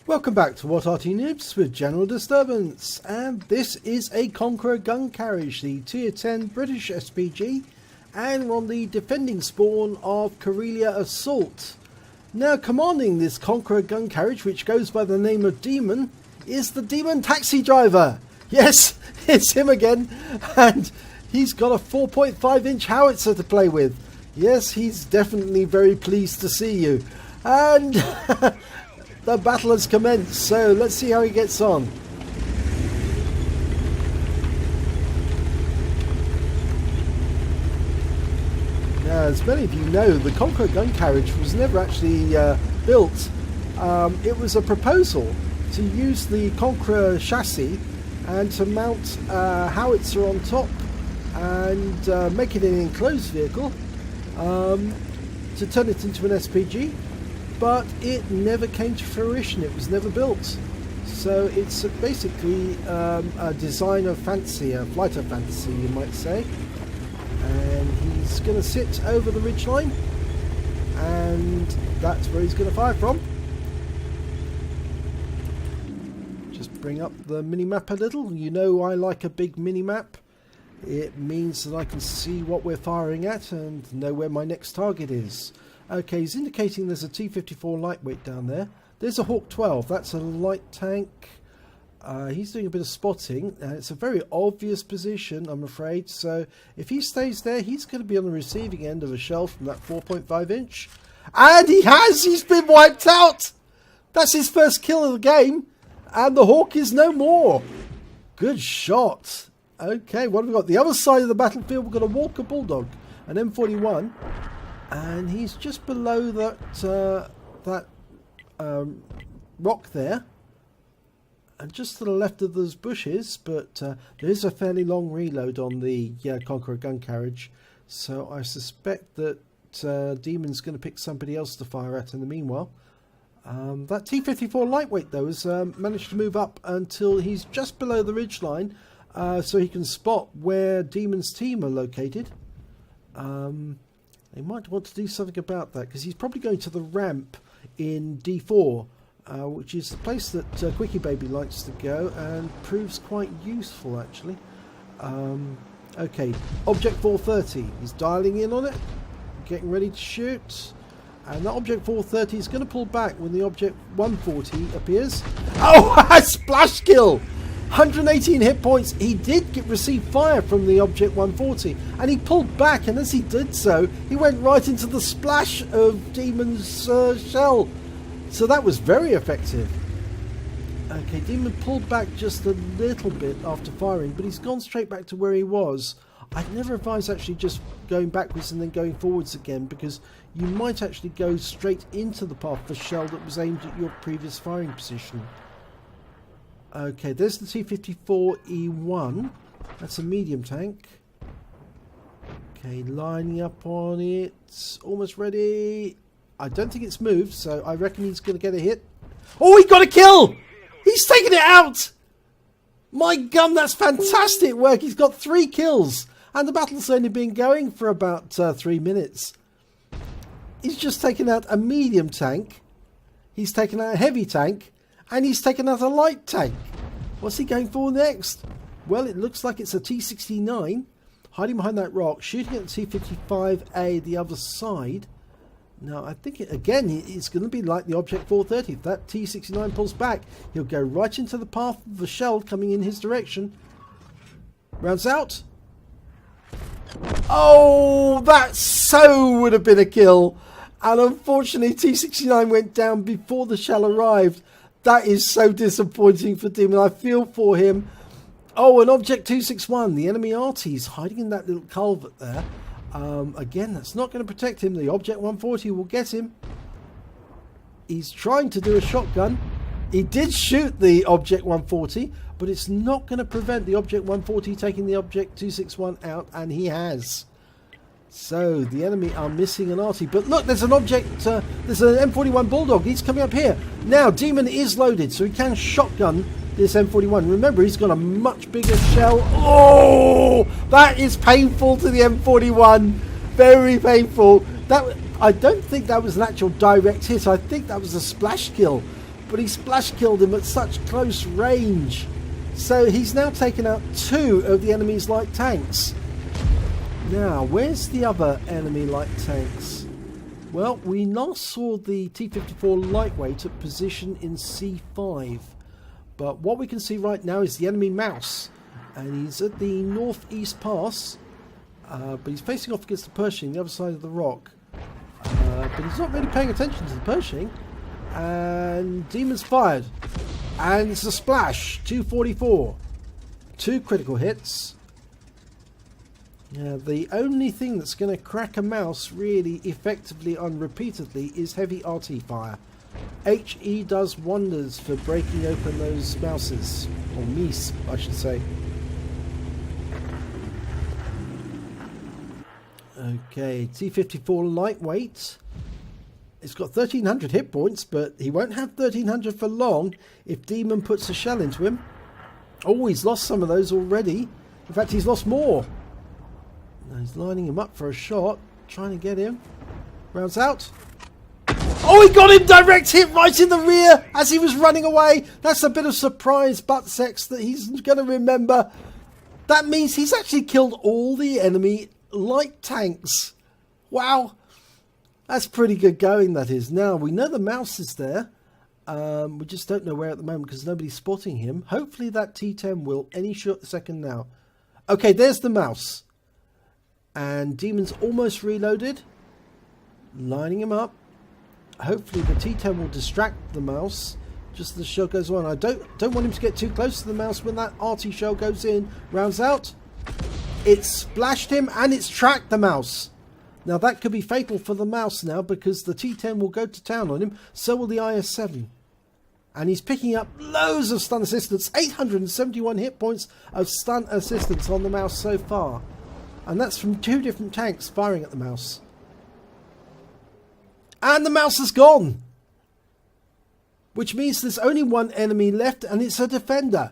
Welcome back to What Arty Noobs with General Disturbance, and this is a Conqueror Gun Carriage, the Tier 10 British SPG, and we're on the defending spawn of Karelia Assault. Now, commanding this Conqueror Gun Carriage, which goes by the name of Demon, is the demontaxidriver. Yes, it's him again, and he's got a 4.5-inch howitzer to play with. Yes, he's definitely very pleased to see you. And the battle has commenced, so let's see how he gets on. Now, as many of you know, the Conqueror Gun Carriage was never actually built. It was a proposal to use the Conqueror chassis and to mount a howitzer on top and make it an enclosed vehicle to turn it into an SPG. But it never came to fruition. It was never built. So it's basically a designer fantasy, a flighter fantasy, you might say. And he's going to sit over the ridgeline, and that's where he's going to fire from. Just bring up the mini-map a little. You know I like a big mini-map. It means that I can see what we're firing at and know where my next target is. Okay, he's indicating there's a T-54 lightweight down there. There's a Hawk 12. That's a light tank. He's doing a bit of spotting. It's a very obvious position, I'm afraid. So if he stays there, he's going to be on the receiving end of a shell from that 4.5-inch. And he has! He's been wiped out! That's his first kill of the game. And the Hawk is no more. Good shot. Okay, what have we got? The other side of the battlefield, we've got a Walker Bulldog, an M41. And he's just below that rock there, and just to the left of those bushes. But there is a fairly long reload on the Conqueror Gun Carriage, so I suspect that Demon's going to pick somebody else to fire at in the meanwhile. That T-54 lightweight though has managed to move up until he's just below the ridgeline, so he can spot where Demon's team are located. They might want to do something about that, because he's probably going to the ramp in D4, which is the place that Quickybaby likes to go and proves quite useful actually. Okay, Object 430, he's dialing in on it, getting ready to shoot, and that Object 430 is going to pull back when the Object 140 appears. Oh, a splash kill! 118 hit points. He did receive fire from the Object 140, and he pulled back, and as he did so, he went right into the splash of Demon's shell. So that was very effective. Okay, Demon pulled back just a little bit after firing, but he's gone straight back to where he was. I'd never advise actually just going backwards and then going forwards again, because you might actually go straight into the path of the shell that was aimed at your previous firing position. Okay, there's the T-54E1. That's a medium tank. Okay, lining up on it. Almost ready. I don't think it's moved, so I reckon he's going to get a hit. Oh, he got a kill! He's taken it out! My gum, that's fantastic work. He's got 3 kills. And the battle's only been going for about 3 minutes. He's just taken out a medium tank. He's taken out a heavy tank. And he's taken out a light tank. What's he going for next? Well, it looks like it's a T-69 hiding behind that rock, shooting at the T-55A the other side. Now, I think, it's going to be like the Object 430. If that T-69 pulls back, he'll go right into the path of the shell coming in his direction. Rounds out. Oh, that so would have been a kill. And unfortunately, T-69 went down before the shell arrived. That is so disappointing for Demon. I feel for him. Oh, an Object 261. The enemy Arty is hiding in that little culvert there. Again, that's not going to protect him. The Object 140 will get him. He's trying to do a shotgun. He did shoot the Object 140, but it's not going to prevent the Object 140 taking the Object 261 out, and he has. So the enemy are missing an Arty, but look, there's an object, there's an M41 Bulldog. He's coming up here. Now, Demon is loaded, so he can shotgun this M41. Remember, he's got a much bigger shell. Oh, that is painful to the M41. Very painful. That I don't think that was an actual direct hit. I think that was a splash kill. but he splash killed him at such close range. So he's now taken out 2 of the enemy's light tanks. Now, where's the other enemy light tanks? Well, we last saw the T-54 lightweight at position in C5. But what we can see right now is the enemy mouse. And he's at the northeast pass. But he's facing off against the Pershing, the other side of the rock. But he's not really paying attention to the Pershing. And Demon's fired. And it's a splash. 244. 2 critical hits. Yeah, the only thing that's going to crack a mouse really effectively and repeatedly is heavy Arty fire. HE does wonders for breaking open those mouses. Or mice, I should say. Okay, T-54 lightweight. It's got 1300 hit points, but he won't have 1300 for long if Demon puts a shell into him. Oh, he's lost some of those already. In fact, he's lost more. Now he's lining him up for a shot, trying to get him. Rounds out. Oh, he got him! Direct hit right in the rear as he was running away. That's a bit of surprise butt sex that he's going to remember. That means he's actually killed all the enemy light tanks. Wow. That's pretty good going, that is. Now, we know the mouse is there. We just don't know where at the moment because nobody's spotting him. Hopefully that T10 will any second now. Okay, there's the mouse. And Demon's almost reloaded. Lining him up. Hopefully the T10 will distract the mouse just as the shell goes on. I don't want him to get too close to the mouse when that Arty shell goes in. Rounds out. It's splashed him and it's tracked the mouse. Now that could be fatal for the mouse now because the T10 will go to town on him. So will the IS-7. And he's picking up loads of stun assistance. 871 hit points of stun assistance on the mouse so far. And that's from 2 different tanks firing at the mouse. And the mouse is gone. Which means there's only one enemy left and it's a defender.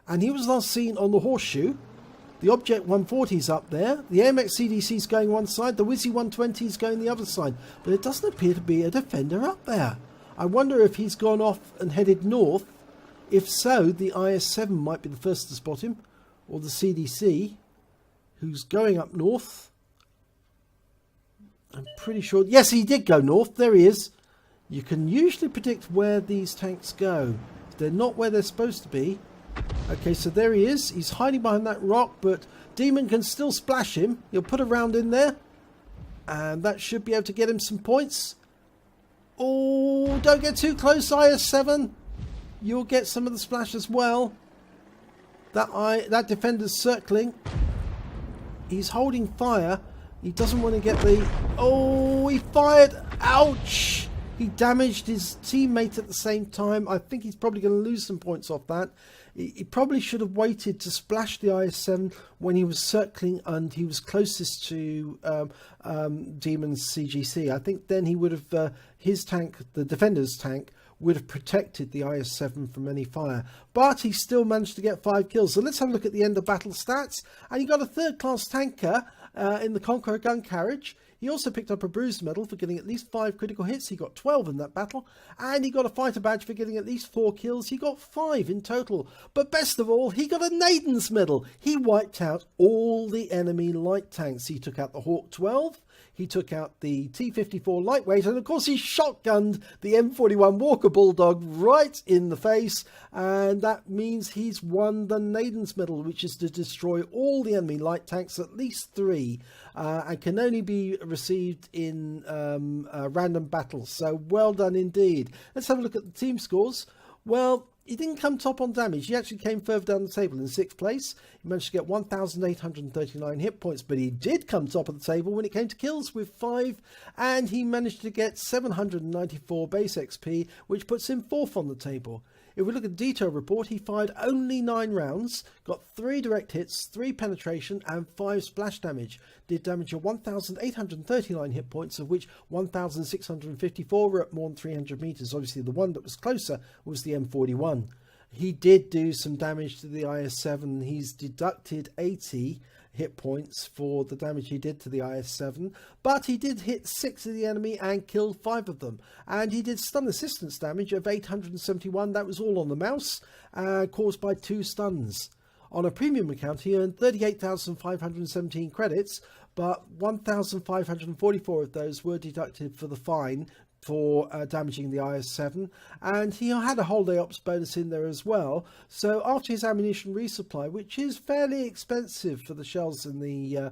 And he was last seen on the horseshoe. The Object 140 is up there. The AMX CDC is going one side. The Wizzy 120 is going the other side. But it doesn't appear to be a defender up there. I wonder if he's gone off and headed north. If so, the IS-7 might be the first to spot him. Or the CDC, who's going up north. I'm pretty sure. Yes, he did go north. There he is. You can usually predict where these tanks go. They're not where they're supposed to be. Okay, so there he is. He's hiding behind that rock, but Demon can still splash him. He'll put a round in there. And that should be able to get him some points. Oh, don't get too close, IS-7. You'll get some of the splash as well. That defender's circling. He's holding fire. He doesn't want to get the... Oh, he fired. Ouch. He damaged his teammate at the same time. I think he's probably going to lose some points off that. He probably should have waited to splash the IS-7 when he was circling and he was closest to Demon's CGC. I think then he would have, his tank, the defender's tank, would have protected the IS-7 from any fire. But he still managed to get 5 kills. So let's have a look at the end of battle stats. And he got a 3rd class tanker in the Conqueror Gun Carriage. He also picked up a bruised medal for getting at least 5 critical hits. He got 12 in that battle. And he got a fighter badge for getting at least 4 kills. He got 5 in total. But best of all, he got a Naidin's medal. He wiped out all the enemy light tanks. He took out the Hawk 12. He took out the T-54 lightweight. And of course, he shotgunned the M41 Walker Bulldog right in the face. And that means he's won the Naidin's medal, which is to destroy all the enemy light tanks, at least 3. And can only be received in random battles. So well done indeed. Let's have a look at the team scores. Well, he didn't come top on damage. He actually came further down the table in 6th place. He managed to get 1,839 hit points, but he did come top of the table when it came to kills with 5, and he managed to get 794 base XP, which puts him 4th on the table. If we look at the detail report, he fired only 9 rounds, got 3 direct hits, 3 penetration and 5 splash damage. Did damage of 1,839 hit points, of which 1,654 were at more than 300 meters. Obviously the one that was closer was the M41. He did do some damage to the IS-7. He's deducted 80 hit points for the damage he did to the IS-7, but he did hit 6 of the enemy and killed 5 of them, and he did stun assistance damage of 871. That was all on the mouse, caused by 2 stuns. On a premium account, he earned 38,517 credits, but 1,544 of those were deducted for the fine for damaging the IS-7, and he had a holiday ops bonus in there as well. So after his ammunition resupply, which is fairly expensive for the shells in the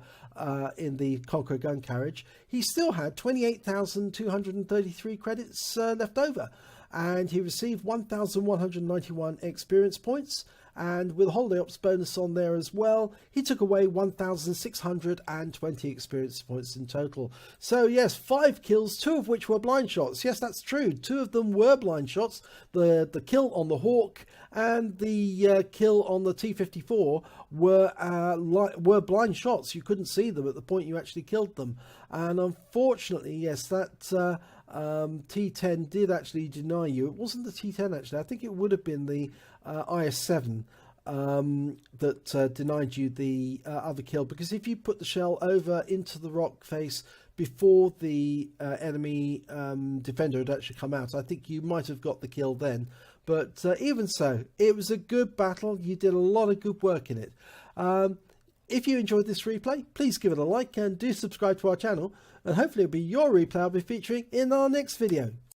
Conqueror Gun Carriage, he still had 28,233 credits left over, and he received 1,191 experience points. And with a holiday ops bonus on there as well, he took away 1,620 experience points in total. So yes, 5 kills, 2 of which were blind shots. Yes, that's true. 2 of them were blind shots. The kill on the Hawk and the kill on the T-54 were blind shots. You couldn't see them at the point you actually killed them. And unfortunately, yes, that T10 did actually deny you. It wasn't the T10 actually. I think it would have been the IS-7 that denied you the other kill, because if you put the shell over into the rock face before the enemy defender had actually come out, I think you might have got the kill then. But even so, it was a good battle. You did a lot of good work in it. If you enjoyed this replay, please give it a like and do subscribe to our channel, and hopefully it'll be your replay I'll be featuring in our next video.